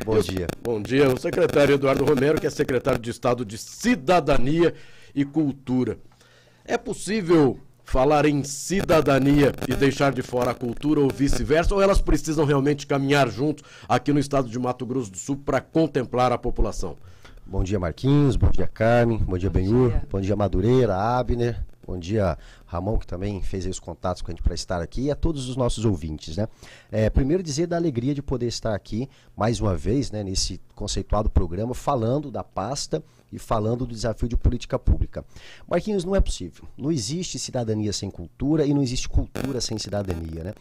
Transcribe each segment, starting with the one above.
Bom dia. Bom dia. O secretário Eduardo Romero, que é secretário de Estado de Cidadania e Cultura. É possível falar em cidadania e deixar de fora a cultura ou vice-versa, ou elas precisam realmente caminhar juntos aqui no estado de Mato Grosso do Sul para contemplar a população? Bom dia, Marquinhos. Bom dia, Carmen. Bom dia, Benhur. Bom dia, Madureira, Abner. Bom dia, Ramon, que também fez aí os contatos com a gente para estar aqui, e a todos os nossos ouvintes, né? Primeiro dizer da alegria de poder estar aqui, mais uma vez, né, nesse conceituado programa, falando da pasta e falando do desafio de política pública. Marquinhos, não é possível. Não existe cidadania sem cultura e não existe cultura sem cidadania, né?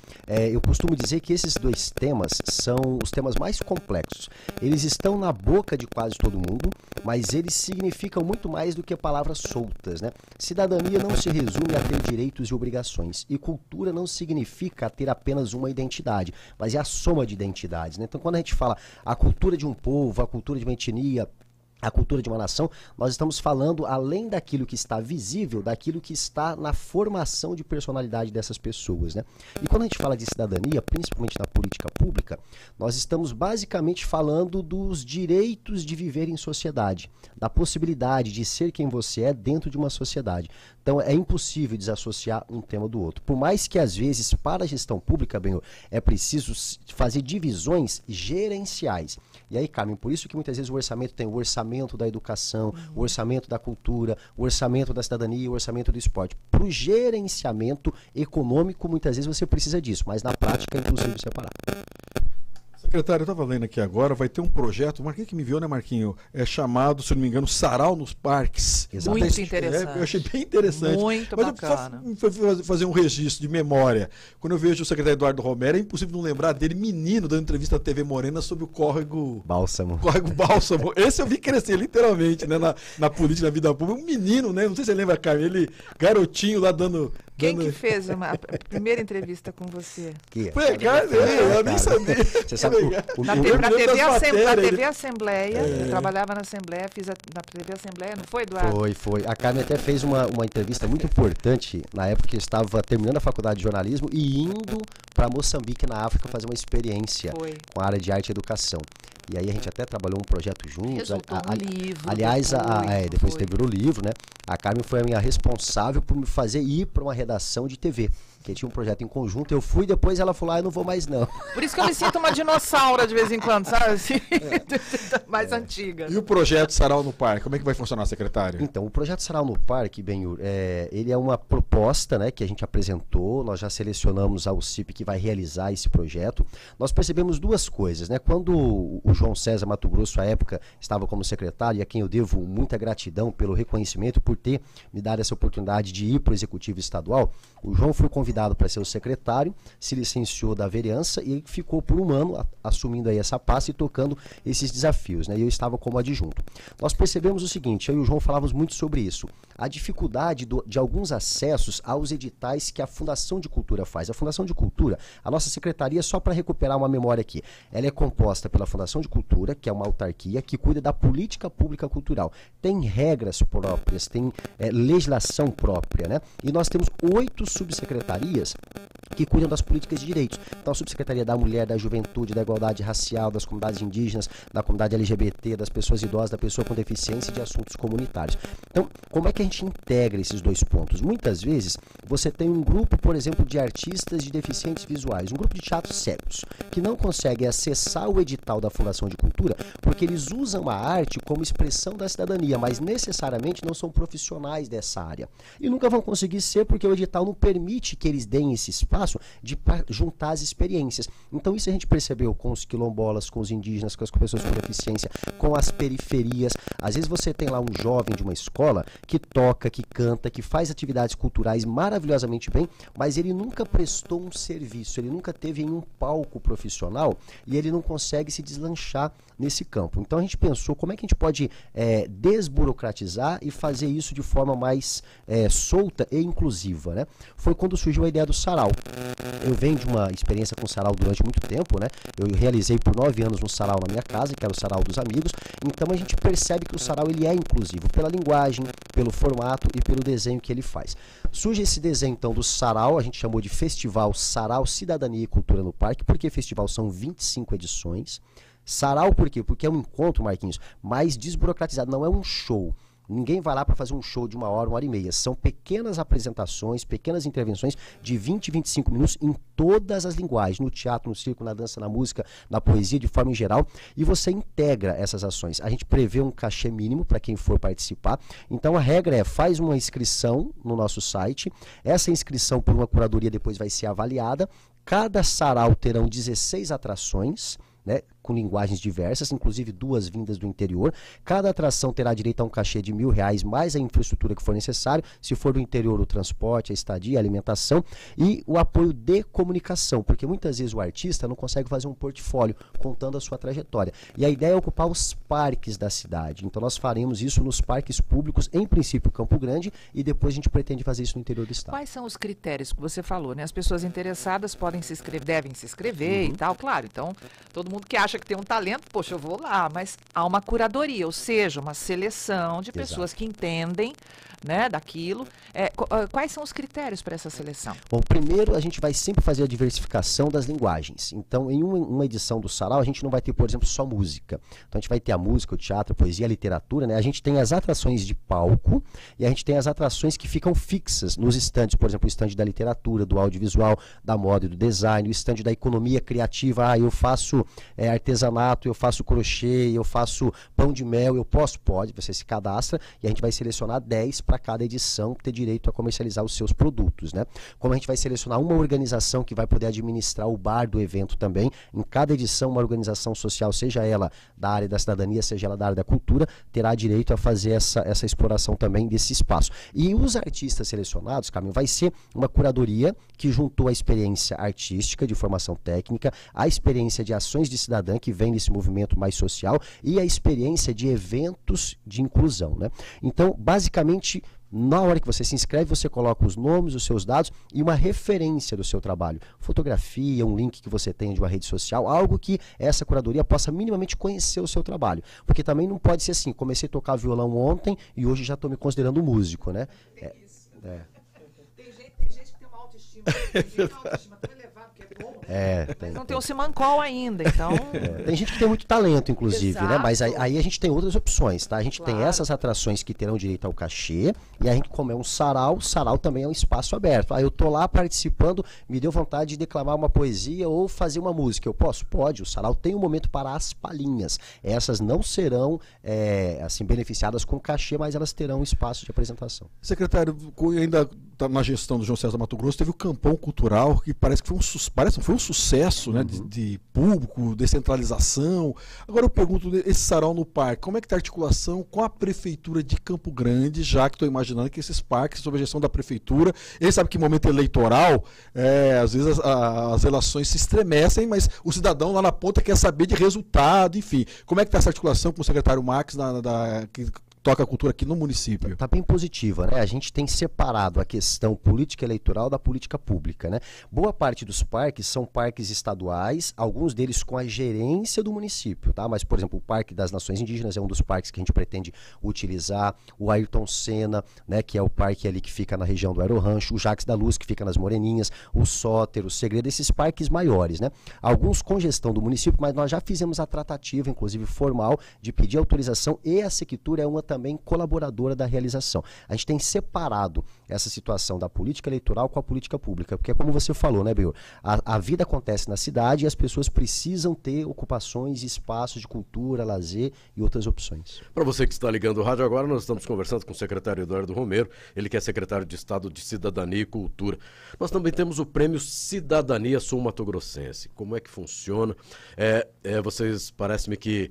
Eu costumo dizer que esses dois temas são os temas mais complexos. Eles estão na boca de quase todo mundo, mas eles significam muito mais do que palavras soltas, né? Cidadania não se resume a ter direitos e obrigações, e cultura não significa ter apenas uma identidade, mas é a soma de identidades, né? Então, quando a gente fala a cultura de um povo, a cultura de uma etnia, a cultura de uma nação, nós estamos falando, além daquilo que está visível, daquilo que está na formação de personalidade dessas pessoas, né? E quando a gente fala de cidadania, principalmente na política pública, nós estamos basicamente falando dos direitos de viver em sociedade, da possibilidade de ser quem você é dentro de uma sociedade. Então é impossível desassociar um tema do outro. Por mais que às vezes para a gestão pública, bem, é preciso fazer divisões gerenciais. E aí, Carmen, por isso que muitas vezes o orçamento tem o orçamento da educação, o orçamento da cultura, o orçamento da cidadania, o orçamento do esporte. Para o gerenciamento econômico, muitas vezes você precisa disso, mas na prática é impossível separar. Secretário, eu estava lendo aqui agora, vai ter um projeto, o Marquinhos que me viu, né, Marquinho? É chamado, se não me engano, Sarau nos Parques. Exatamente. Muito interessante. Eu achei bem interessante. Muito bacana. Mas eu fazer um registro de memória. Quando eu vejo o secretário Eduardo Romero, é impossível não lembrar dele, menino, dando entrevista à TV Morena sobre o córrego Bálsamo. Córrego Bálsamo. Esse eu vi crescer, literalmente, né, na política, na vida pública. Um menino, né? Não sei se você lembra, Carmen, ele, garotinho lá dando... Quem que fez a primeira entrevista com você? Foi a Carmen, eu nem sabia. Você sabe, na TV Assembleia, eu trabalhava na Assembleia, fiz na TV Assembleia, não foi, Eduardo? Foi. A Carmen até fez uma entrevista muito importante, na época que eu estava terminando a faculdade de jornalismo e indo para Moçambique, na África, fazer uma experiência com a área de arte e educação. E aí a gente até trabalhou um projeto juntos. Resultou um livro. Aliás, depois teve o livro, né? A Carmen foi a minha responsável por me fazer ir para uma redação de TV. Que tinha um projeto em conjunto, eu fui, depois ela falou, eu não vou mais não. Por isso que eu me sinto uma dinossauro de vez em quando, sabe? Assim, mais antiga. E o projeto Sarau no Parque, como é que vai funcionar, secretário? Então, o projeto Sarau no Parque, Benhur, ele é uma proposta, né, que a gente apresentou, nós já selecionamos a UCIP que vai realizar esse projeto. Nós percebemos duas coisas, né? Quando o João César Mato Grosso, à época, estava como secretário, e a quem eu devo muita gratidão pelo reconhecimento, por ter me dado essa oportunidade de ir para o Executivo Estadual, o João foi convidado para ser o secretário, se licenciou da vereança e ficou por um ano assumindo aí essa pasta e tocando esses desafios, né? E eu estava como adjunto. Nós percebemos o seguinte, eu e o João falávamos muito sobre isso, a dificuldade de alguns acessos aos editais que a Fundação de Cultura faz. A Fundação de Cultura, a nossa secretaria, só para recuperar uma memória aqui, ela é composta pela Fundação de Cultura, que é uma autarquia que cuida da política pública cultural. Tem regras próprias, tem legislação própria, né? E nós temos 8 subsecretarias que cuidam das políticas de direitos. Então, a Subsecretaria da Mulher, da Juventude, da Igualdade Racial, das comunidades indígenas, da comunidade LGBT, das pessoas idosas, da pessoa com deficiência e de assuntos comunitários. Então, como é que a gente integra esses dois pontos? Muitas vezes, você tem um grupo, por exemplo, de artistas de deficientes visuais, um grupo de teatros cegos, que não consegue acessar o edital da Fundação de Cultura, porque eles usam a arte como expressão da cidadania, mas necessariamente não são profissionais dessa área. E nunca vão conseguir ser, porque o edital não permite que eles deem esse espaço de juntar as experiências. Então isso a gente percebeu com os quilombolas, com os indígenas, com as pessoas com deficiência, com as periferias. Às vezes você tem lá um jovem de uma escola que toca, que canta, que faz atividades culturais maravilhosamente bem, mas ele nunca prestou um serviço, ele nunca teve em um palco profissional e ele não consegue se deslanchar nesse campo. Então a gente pensou como é que a gente pode desburocratizar e fazer isso de forma mais solta e inclusiva, né? Foi quando surgiu a ideia do Sarau. Eu venho de uma experiência com o Sarau durante muito tempo, né? Eu realizei por 9 anos um Sarau na minha casa, que era o Sarau dos Amigos. Então a gente percebe que o Sarau ele é inclusivo pela linguagem, pelo formato e pelo desenho que ele faz. Surge esse desenho então do Sarau, a gente chamou de Festival Sarau Cidadania e Cultura no Parque, porque festival são 25 edições. Sarau por quê? Porque é um encontro, Marquinhos, mais desburocratizado, não é um show. Ninguém vai lá para fazer um show de 1 hora e meia. São pequenas apresentações, pequenas intervenções de 20, 25 minutos em todas as linguagens, no teatro, no circo, na dança, na música, na poesia, de forma em geral, e você integra essas ações. A gente prevê um cachê mínimo para quem for participar. Então a regra é, faz uma inscrição no nosso site, essa inscrição por uma curadoria depois vai ser avaliada, cada sarau terão 16 atrações, né, com linguagens diversas, inclusive 2 vindas do interior. Cada atração terá direito a um cachê de R$1.000, mais a infraestrutura que for necessário. Se for do interior, o transporte, a estadia, a alimentação e o apoio de comunicação, porque muitas vezes o artista não consegue fazer um portfólio contando a sua trajetória. E a ideia é ocupar os parques da cidade. Então nós faremos isso nos parques públicos, em princípio Campo Grande, e depois a gente pretende fazer isso no interior do estado. Quais são os critérios que você falou, né? As pessoas interessadas podem se inscrever, devem se inscrever e tal, claro. Então, todo mundo que acha que tem um talento, poxa, eu vou lá, mas há uma curadoria, ou seja, uma seleção de pessoas que entendem, né, daquilo. Quais são os critérios para essa seleção? Bom, primeiro a gente vai sempre fazer a diversificação das linguagens. Então, em uma edição do Sarau, a gente não vai ter, por exemplo, só música. Então, a gente vai ter a música, o teatro, a poesia, a literatura, né? A gente tem as atrações de palco e a gente tem as atrações que ficam fixas nos estandes, por exemplo, o estande da literatura, do audiovisual, da moda e do design, o estande da economia criativa. Eu faço artesanato, eu faço crochê, eu faço pão de mel, pode, você se cadastra e a gente vai selecionar 10 para cada edição ter direito a comercializar os seus produtos, né? Como a gente vai selecionar uma organização que vai poder administrar o bar do evento também, em cada edição uma organização social, seja ela da área da cidadania, seja ela da área da cultura, terá direito a fazer essa exploração também desse espaço. E os artistas selecionados, Carmen, vai ser uma curadoria que juntou a experiência artística de formação técnica, a experiência de ações de cidadã que vem desse movimento mais social e a experiência de eventos de inclusão, né? Então, basicamente, na hora que você se inscreve, você coloca os nomes, os seus dados e uma referência do seu trabalho. Fotografia, um link que você tenha de uma rede social, algo que essa curadoria possa minimamente conhecer o seu trabalho. Porque também não pode ser assim, comecei a tocar violão ontem e hoje já estou me considerando músico, né? Tem gente que tem uma autoestima, tão elevada, que é bom. Mas não tem o Simancol ainda, então... Tem gente que tem muito talento, inclusive, né? Mas aí a gente tem outras opções, tá? A gente tem essas atrações que terão direito ao cachê, e a gente, como é um sarau também é um espaço aberto. Eu tô lá participando, me deu vontade de declamar uma poesia ou fazer uma música. Eu posso? Pode. O sarau tem um momento para as palhinhas. Essas não serão, assim, beneficiadas com cachê, mas elas terão espaço de apresentação. Secretário, ainda na gestão do João César Mato Grosso, teve o Campão Cultural, que parece que foi um sucesso, né, de público, descentralização. Agora eu pergunto, esse sarau no parque, como é que está a articulação com a Prefeitura de Campo Grande, já que estou imaginando que esses parques, sob a gestão da Prefeitura, ele sabe que em momento eleitoral, às vezes as relações se estremecem, mas o cidadão lá na ponta quer saber de resultado, enfim. Como é que está essa articulação com o secretário Max, que toca a cultura aqui no município? Está bem positiva, né? A gente tem separado a questão política eleitoral da política pública, né? Boa parte dos parques são parques estaduais, alguns deles com a gerência do município, tá? Mas, por exemplo, o Parque das Nações Indígenas é um dos parques que a gente pretende utilizar, o Ayrton Senna, né, que é o parque ali que fica na região do Aerorancho, o Jacques da Luz, que fica nas Moreninhas, o Sóter, o Segredo, esses parques maiores, né? Alguns com gestão do município, mas nós já fizemos a tratativa, inclusive formal, de pedir autorização, e a Sequitur é uma também colaboradora da realização. A gente tem separado essa situação da política eleitoral com a política pública, porque é como você falou, né, Benhur? A vida acontece na cidade e as pessoas precisam ter ocupações, espaços de cultura, lazer e outras opções. Para você que está ligando o rádio agora, nós estamos conversando com o secretário Eduardo Romero, ele que é secretário de Estado de Cidadania e Cultura. Nós também temos o prêmio Cidadania Sul-Mato-Grossense. Como é que funciona? Vocês, parece-me que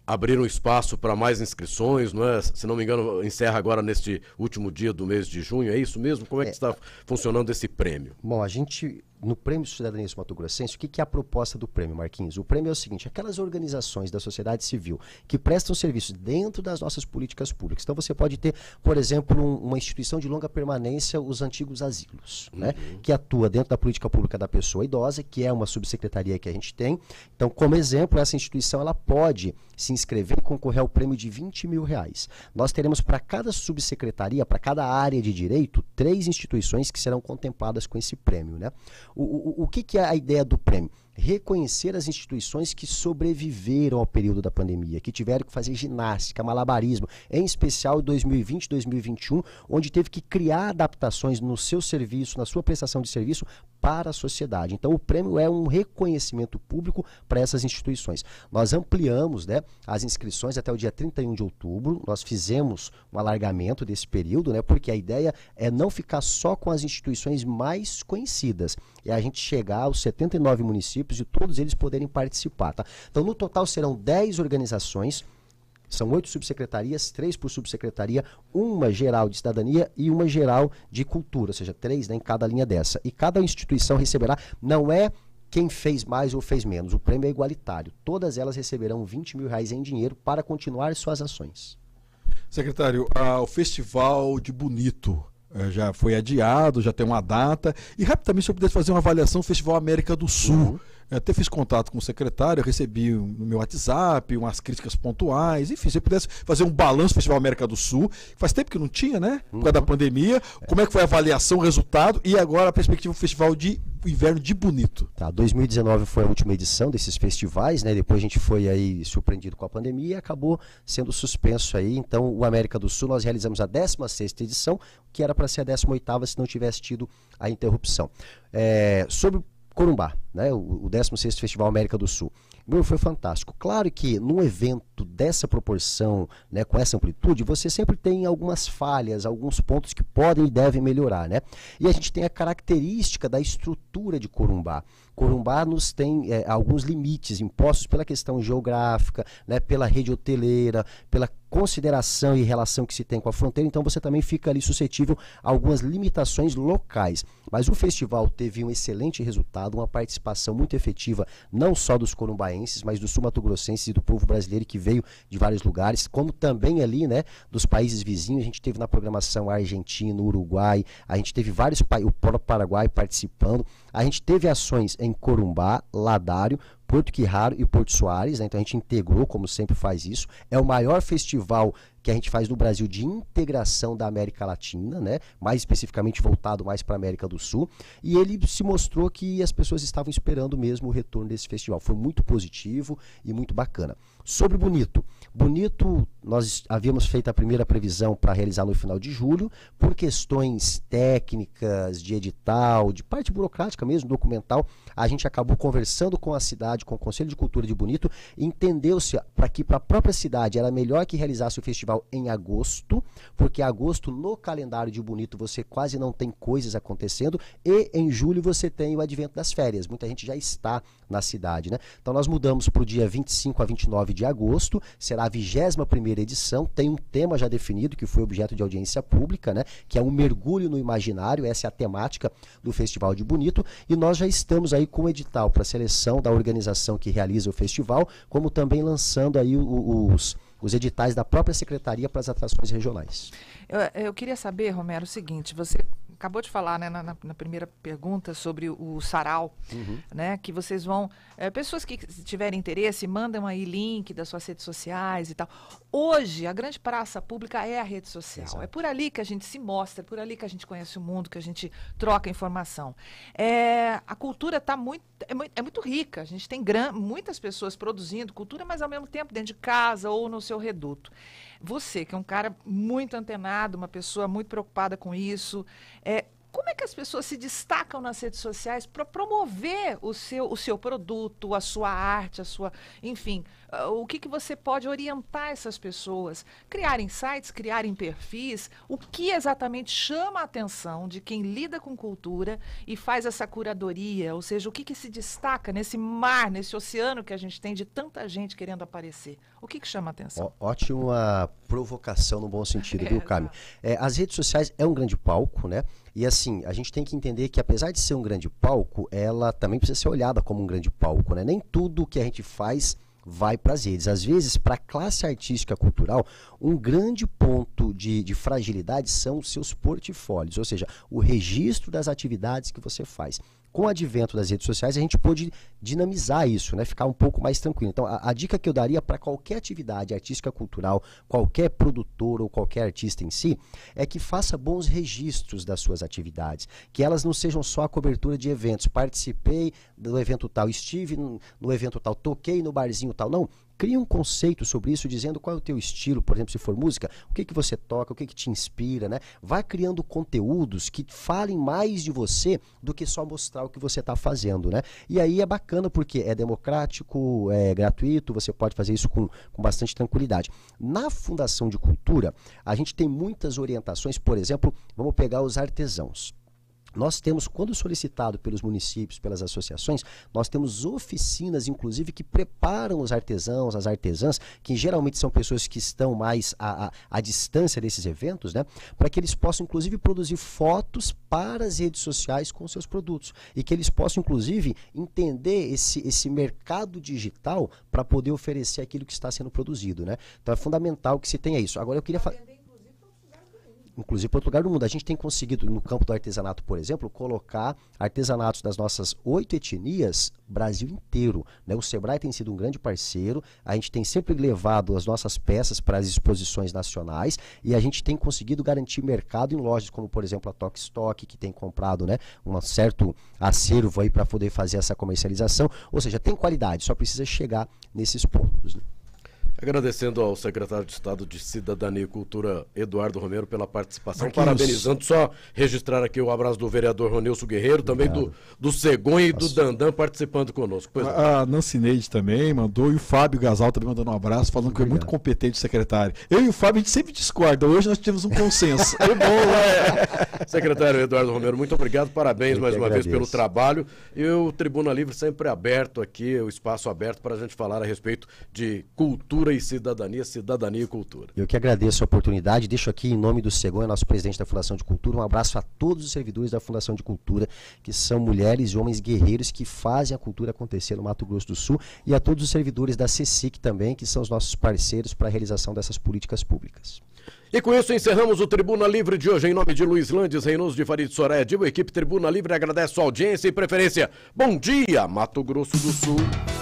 abriram espaço para mais inscrições, não é? Se não me engano, encerra agora neste último dia do mês de junho, é isso mesmo? Como é que está funcionando esse prêmio? Bom, a gente, no Prêmio Cidadania Mato Grossense, o que é a proposta do prêmio, Marquinhos? O prêmio é o seguinte: aquelas organizações da sociedade civil que prestam serviços dentro das nossas políticas públicas. Então você pode ter, por exemplo, uma instituição de longa permanência, os antigos asilos, né? Que atua dentro da política pública da pessoa idosa, que é uma subsecretaria que a gente tem. Então, como exemplo, essa instituição ela pode se inscrever e concorrer ao prêmio de R$20 mil. Nós teremos para cada subsecretaria, para cada área de direito, 3 instituições que serão contempladas com esse prêmio, né? O que é a ideia do prêmio? reconhecer as instituições que sobreviveram ao período da pandemia, que tiveram que fazer ginástica, malabarismo, em especial em 2020 e 2021, onde teve que criar adaptações no seu serviço, na sua prestação de serviço para a sociedade. Então o prêmio é um reconhecimento público para essas instituições. Nós ampliamos, né, as inscrições até o dia 31 de outubro, nós fizemos um alargamento desse período, né, porque a ideia é não ficar só com as instituições mais conhecidas, é a gente chegar aos 79 municípios e todos eles poderem participar. Tá? Então no total serão 10 organizações. São 8 subsecretarias, 3 por subsecretaria, uma geral de cidadania e uma geral de cultura, ou seja, 3, né, em cada linha dessa. E cada instituição receberá, não é quem fez mais ou fez menos, o prêmio é igualitário. Todas elas receberão R$20 mil em dinheiro para continuar suas ações. Secretário, o Festival de Bonito já foi adiado, já tem uma data. E rapidamente, se eu pudesse fazer uma avaliação do Festival América do Sul. Eu até fiz contato com o secretário, eu recebi no meu WhatsApp umas críticas pontuais, enfim, se eu pudesse fazer um balanço do Festival América do Sul, faz tempo que não tinha, né? Por causa da pandemia, como é que foi a avaliação, o resultado e agora a perspectiva do Festival de Inverno de Bonito. Tá, 2019 foi a última edição desses festivais, né? Depois a gente foi aí surpreendido com a pandemia e acabou sendo suspenso aí. Então, o América do Sul nós realizamos a 16ª edição, que era para ser a 18ª se não tivesse tido a interrupção. Sobre Corumbá, né, o 16º Festival América do Sul. Foi fantástico. Claro que num evento dessa proporção, né, com essa amplitude, você sempre tem algumas falhas, alguns pontos que podem e devem melhorar, né? E a gente tem a característica da estrutura de Corumbá. Corumbá nos tem alguns limites impostos pela questão geográfica, né, pela rede hoteleira, pela consideração e relação que se tem com a fronteira, então você também fica ali suscetível a algumas limitações locais. Mas o festival teve um excelente resultado, uma participação muito efetiva, não só dos corumbaenses, mas dos sul-mato-grossenses e do povo brasileiro que veio de vários lugares, como também ali, né, dos países vizinhos. A gente teve na programação Argentina, Uruguai, a gente teve vários países, o próprio Paraguai participando, a gente teve ações em Corumbá, Ladário, Porto Quirraro e Porto Soares, né? Então a gente integrou, como sempre faz isso. É o maior festival que a gente faz no Brasil de integração da América Latina, né? Mais especificamente voltado mais para a América do Sul. E ele se mostrou que as pessoas estavam esperando mesmo o retorno desse festival. Foi muito positivo e muito bacana. Sobre Bonito. Bonito, nós havíamos feito a primeira previsão para realizar no final de julho, por questões técnicas, de edital, de parte burocrática mesmo, documental, a gente acabou conversando com a cidade, com o Conselho de Cultura de Bonito, entendeu-se para que para a própria cidade era melhor que realizasse o festival em agosto, porque agosto no calendário de Bonito você quase não tem coisas acontecendo, e em julho você tem o advento das férias, muita gente já está na cidade, né? Então nós mudamos para o dia 25 a 29 de agosto, será a 21ª edição, tem um tema já definido que foi objeto de audiência pública, né? Que é um mergulho no imaginário, essa é a temática do Festival de Bonito, e nós já estamos aí com o edital para seleção da organização que realiza o festival, como também lançando aí os editais da própria secretaria para as atrações regionais. Eu queria saber, Romero, o seguinte, você acabou de falar, né, na primeira pergunta sobre o sarau, né, que vocês vão... pessoas que tiverem interesse, mandam aí link das suas redes sociais e tal. Hoje, a grande praça pública é a rede social. Exato. É por ali que a gente se mostra, é por ali que a gente conhece o mundo, que a gente troca informação. A cultura é muito rica. A gente tem muitas pessoas produzindo cultura, mas ao mesmo tempo dentro de casa ou no seu reduto. Você, que é um cara muito antenado, uma pessoa muito preocupada com isso, como é que as pessoas se destacam nas redes sociais para promover o seu produto, a sua arte, enfim, o que você pode orientar essas pessoas? Criarem sites, criarem perfis, o que exatamente chama a atenção de quem lida com cultura e faz essa curadoria, ou seja, o que se destaca nesse mar, nesse oceano que a gente tem de tanta gente querendo aparecer? O que chama a atenção? Ótima provocação no bom sentido, viu, Cami? As redes sociais é um grande palco, né? E assim, a gente tem que entender que apesar de ser um grande palco, ela também precisa ser olhada como um grande palco, né? Nem tudo que a gente faz vai para as redes. Às vezes, para a classe artística cultural, um grande ponto de fragilidade são os seus portfólios, ou seja, o registro das atividades que você faz. com o advento das redes sociais, a gente pôde dinamizar isso, né? Ficar um pouco mais tranquilo. Então, a dica que eu daria para qualquer atividade artística cultural, qualquer produtor ou qualquer artista em si, é que faça bons registros das suas atividades, que elas não sejam só a cobertura de eventos. Participei do evento tal, estive no evento tal, toquei no barzinho tal. Não. Cria um conceito sobre isso, dizendo qual é o teu estilo, por exemplo, se for música, o que você toca, o que te inspira, né? Vai criando conteúdos que falem mais de você do que só mostrar o que você está fazendo, né? E aí é bacana porque é democrático, é gratuito, você pode fazer isso com bastante tranquilidade. Na Fundação de Cultura, a gente tem muitas orientações, por exemplo, vamos pegar os artesãos. Nós temos, quando solicitado pelos municípios, pelas associações, nós temos oficinas, inclusive, que preparam os artesãos, as artesãs, que geralmente são pessoas que estão mais à distância desses eventos, né? Para que eles possam, inclusive, produzir fotos para as redes sociais com seus produtos. E que eles possam, inclusive, entender esse mercado digital para poder oferecer aquilo que está sendo produzido, né? Então é fundamental que se tenha isso. Agora eu queria falar... Inclusive para outro lugar do mundo. A gente tem conseguido, no campo do artesanato, por exemplo, colocar artesanatos das nossas 8 etnias, Brasil inteiro, né? O Sebrae tem sido um grande parceiro, a gente tem sempre levado as nossas peças para as exposições nacionais e a gente tem conseguido garantir mercado em lojas como, por exemplo, a Toque Stock, que tem comprado, né, um certo acervo aí para poder fazer essa comercialização. Ou seja, tem qualidade, só precisa chegar nesses pontos, né? Agradecendo ao secretário de Estado de Cidadania e Cultura, Eduardo Romero, pela participação. Parabenizando, só registrar aqui o abraço do vereador Ronilson Guerreiro, também do Cegonha e do Dandan participando conosco. Pois a Nancy Neide também mandou, e o Fábio Gasal também mandando um abraço, falando que é muito competente o secretário. Eu e o Fábio, a gente sempre discorda, hoje nós tivemos um consenso. É bom, né? Secretário Eduardo Romero, muito obrigado, parabéns mais uma vez pelo trabalho. E o Tribuna Livre sempre aberto aqui, o espaço aberto para a gente falar a respeito de cultura e cidadania, cidadania e cultura. Eu que agradeço a oportunidade, deixo aqui em nome do Cegonha, nosso presidente da Fundação de Cultura, um abraço a todos os servidores da Fundação de Cultura, que são mulheres e homens guerreiros que fazem a cultura acontecer no Mato Grosso do Sul, e a todos os servidores da CECIC também, que são os nossos parceiros para a realização dessas políticas públicas. E com isso encerramos o Tribuna Livre de hoje. Em nome de Luiz Landes, Reynoso de Farid Soraya, a equipe Tribuna Livre agradece a audiência e preferência. Bom dia, Mato Grosso do Sul.